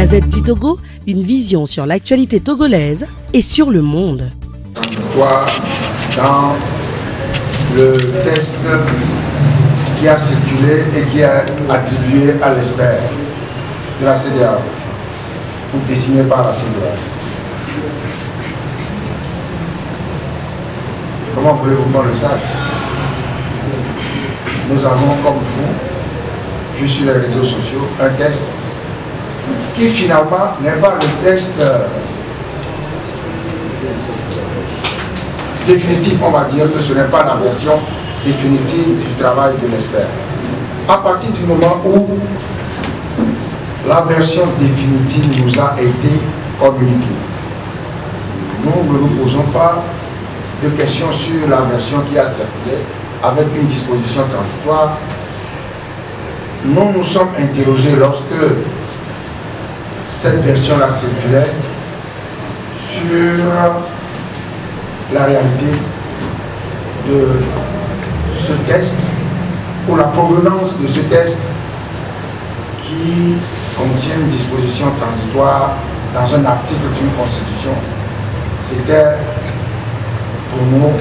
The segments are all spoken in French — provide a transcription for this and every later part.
Gazette du Togo, une vision sur l'actualité togolaise et sur le monde. L'histoire dans le test qui a circulé et qui est attribué à l'expert de la CEDEAO, ou dessiné par la CEDEAO. Comment voulez-vous qu'on le sache? Nous avons, comme vous, vu sur les réseaux sociaux, un test qui finalement n'est pas le test définitif, on va dire que ce n'est pas la version définitive du travail de l'expert. À partir du moment où la version définitive nous a été communiquée, nous ne nous posons pas de questions sur la version qui a circulé avec une disposition transitoire. Nous nous sommes interrogés lorsque cette version-là circulait sur la réalité de ce test ou la provenance de ce test qui contient une disposition transitoire dans un article d'une constitution. C'était pour nous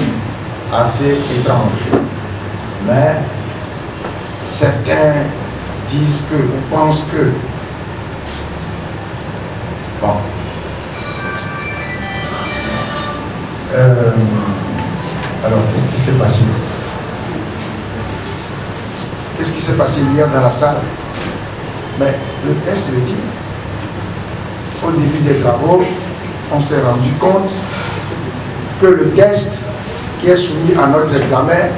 assez étrange. Mais certains disent que, ou pensent que, bon, alors qu'est-ce qui s'est passé? Qu'est-ce qui s'est passé hier dans la salle? Mais le test le dit. Au début des travaux, on s'est rendu compte que le test qui est soumis à notre examen,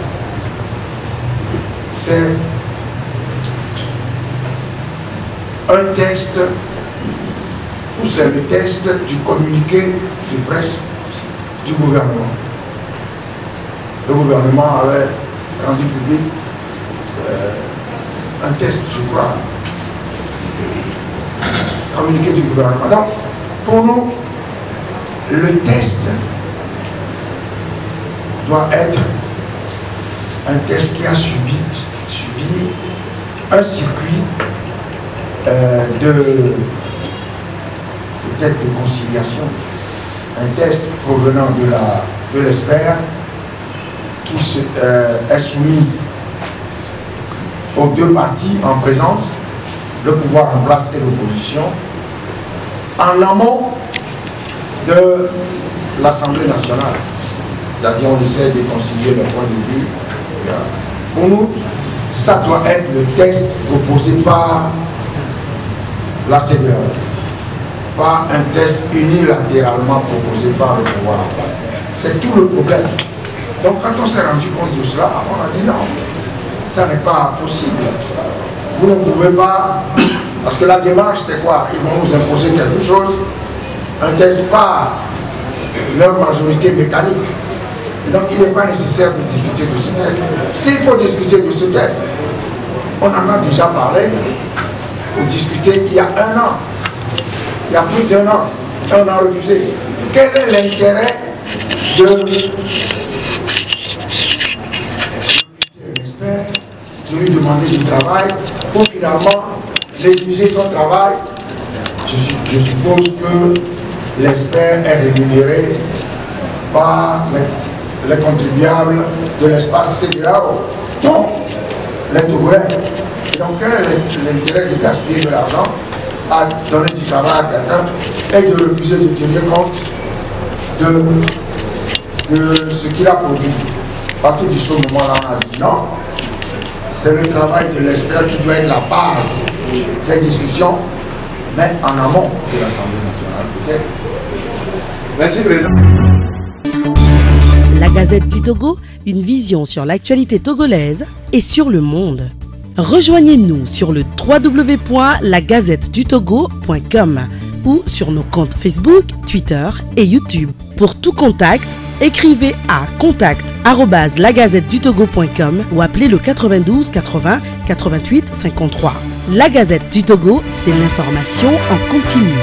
c'est un test, ou c'est le test du communiqué de presse du gouvernement. Le gouvernement avait rendu public un test, je crois, communiqué du gouvernement. Donc, pour nous, le test doit être un test qui a subi un circuit peut-être de conciliation, un test provenant de l'expert qui est soumis aux deux parties en présence, le pouvoir en place et l'opposition, en amont de l'Assemblée nationale. C'est-à-dire on essaie de concilier les points de vue. Pour nous, ça doit être le test proposé par la CEDEAO, pas un test unilatéralement proposé par le pouvoir en place. C'est tout le problème. Donc quand on s'est rendu compte de cela, on a dit non, ça n'est pas possible. Vous ne pouvez pas, parce que la démarche c'est quoi? Ils vont nous imposer quelque chose, un test par leur majorité mécanique. Et donc il n'est pas nécessaire de discuter de ce test. S'il faut discuter de ce test, on en a déjà parlé, pour discuter il y a un an. Il y a plus d'un an, et on a refusé. Quel est l'intérêt de lui demander du travail pour finalement négliger son travail? Je suppose que l'expert est rémunéré par les contribuables de l'espace CEDEAO, dont les Togolais. Et donc quel est l'intérêt de gaspiller de l'argent à donner du travail à quelqu'un et de refuser de tenir compte de ce qu'il a produit? À partir de ce moment-là, on a dit non, c'est le travail de l'expert qui doit être la base de cette discussion, mais en amont de l'Assemblée nationale peut-être. Merci, Président. La Gazette du Togo, une vision sur l'actualité togolaise et sur le monde. Rejoignez-nous sur le www.lagazettedutogo.com ou sur nos comptes Facebook, Twitter et YouTube. Pour tout contact, écrivez à contact@lagazettedutogo.com ou appelez le 92 80 88 53. La Gazette du Togo, c'est l'information en continu.